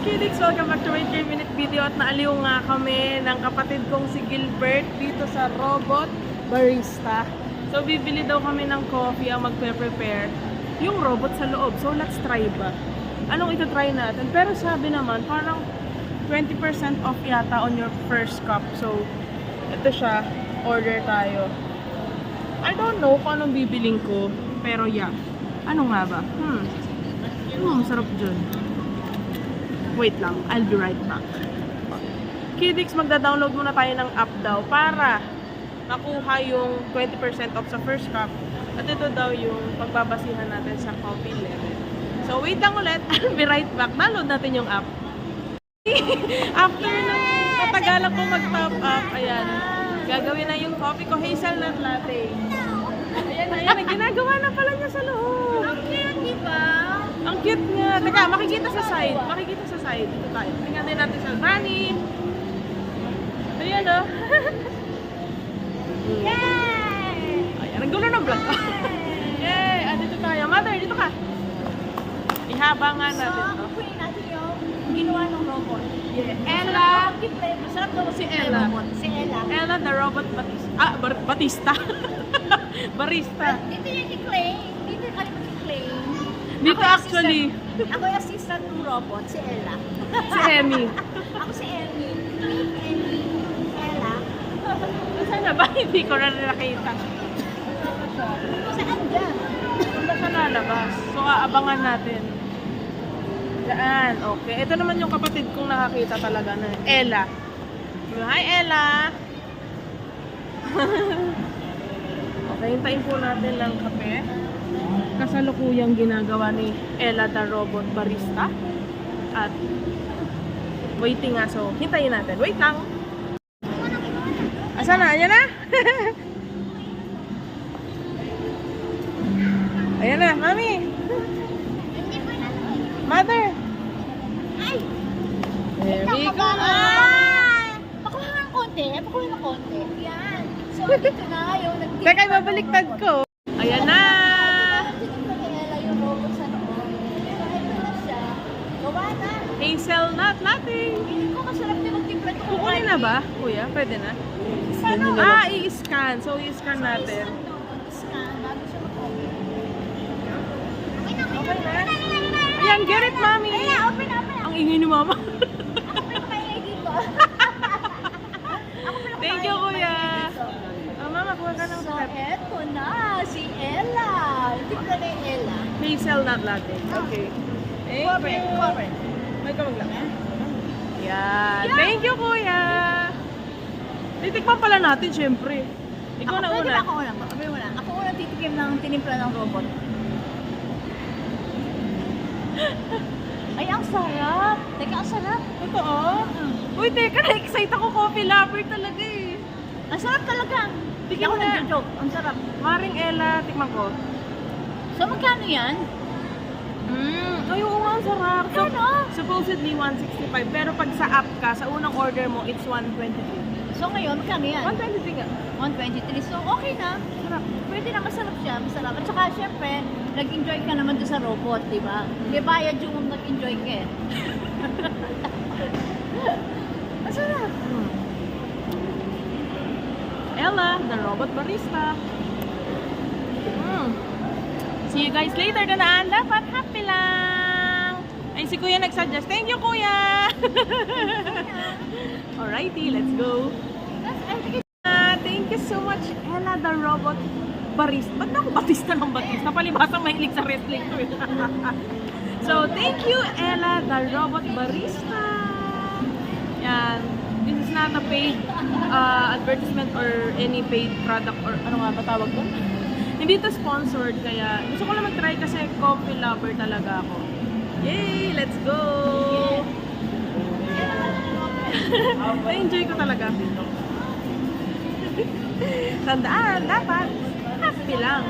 Kids! Welcome back to my 3-minute video at naaliw nga kami ng kapatid kong si Gilbert dito sa Robot Barista. So bibili daw kami ng coffee ang magpe-prepare yung robot sa loob. So let's try ba? Anong ito-try natin? Pero sabi naman parang 20% off yata on your first cup. So ito siya, order tayo. I don't know kung anong bibiling ko, pero yeah. Ano nga ba? Masarap dyan. Wait lang, I'll be right back. Kidix, magda-download muna tayo ng app daw para makuha yung 20% off sa first cup. At ito daw yung pagbabasihan natin sa coffee level. So wait lang ulit, I'll be right back. Download natin yung app. After ng natagalan ko mag-top up, ayan. Gagawin na yung coffee ko, hazelnut latte. Ayan, ginagawa na pala niya sa loob. Ang cute, di ba? Ang cute niya. Teka, makikita sa side. Makikita sa side. Dito tayo. Tingnan din natin sa Rani. Ayan o. Yay! Ayan, naggulo ng vlog. Yay! Dito tayo. Mother, dito ka. Ihaba nga natin to. So, kunin natin yung ginawa ng robot. Yeah. Ella! Masarap daw si Ella. Si Ella. Ella, the robot Batista. Batista. Barista. Dito yung i-claim. Dito yung kalimat i-claim. Dito actually. Ako yung assistant ng robot, si Ella. Si Emmy. Ako si Emmy. Emmy. Ella. Saan na ba? Hindi ko na nakita. Saan dyan? Punta siya lalabas. So, aabangan natin. Diyan. Okay. Ito naman yung kapatid kong nakakita talaga na Ella. Hi, Ella! Okay, hintayin po natin ng kape. Kasalukuyang ginagawa ni Ella the Robot Barista. At waiting nga. So, hintayin natin. Wait lang! Asan na? Ayan na! Ayan na, Mami! Hindi pa na. Mother! Ay! There we go! Pakuha ng konti. Pakuha ng konti. Yan. So, dito na yung nag-dip. Teka, babaliktad ko. Ayan na! Tinignan ni Ella yung robot sa loob. Ito na siya. Gawa na. Hazelnut latte! Hindi ko masarap din mag-timpla ito. Kukunin na ba, kuya? Pwede na? Ano? I-scan. So, i-scan natin. Scan. Bago siya mag-open. Okay na? Ayan, get it, Mami! Ayan, open. Ang ingay ni Mama. Ako pinapahingay dito. Thank you, kuya! Mama, kuha ka ng So, step. eto na. Si Ella. Timpla na yung Ella. Hazelnut latte. Okay. Thank Cover. you. May kamag lang. Yan. Thank you, kuya! Titikman pala natin, syempre. Ikaw na Pwede una. ba ako una? Ako una. Ako una titikim ng tinimpla ng robot. Ay, ang sarap. Teka, ang sarap. Totoo? Uy, teka, na-excite ako. Coffee lover talaga eh. Ang sarap talaga. Hindi Tignan ako mo na. nag-joke. Ang sarap. Maring Ella, tikman ko. So, magkano yan? Ay, oo nga, ang sarap. So, Ano? supposedly 165, pero pag sa app ka, sa unang order mo, it's 123. So, ngayon, magkano yan? 123 nga. 123. So, okay na. Sarap. Pwede na, masarap siya. Masarap. At saka, syempre, nag-enjoy ka naman doon sa robot, di ba? May bayad yung nag-enjoy ka eh. Masarap. Ella, the robot barista. See you guys later. Danaan, dapat happy lang. Ay, si Kuya nag-suggest. Thank you, Kuya! Alrighty, let's go. Thank you so much, Ella, the robot barista. Ba't na ako batista ng batista? Palibasang mahilig sa wrestling ko. So, thank you, Ella, the robot barista. Yan. This is not a paid advertisement or any paid product or ano nga ba tawag doon? Hindi to sponsored, kaya gusto ko lang mag-try kasi coffee lover talaga ako. Yay! Let's go! Na-enjoy ko talaga. Tandaan, dapat happy lang.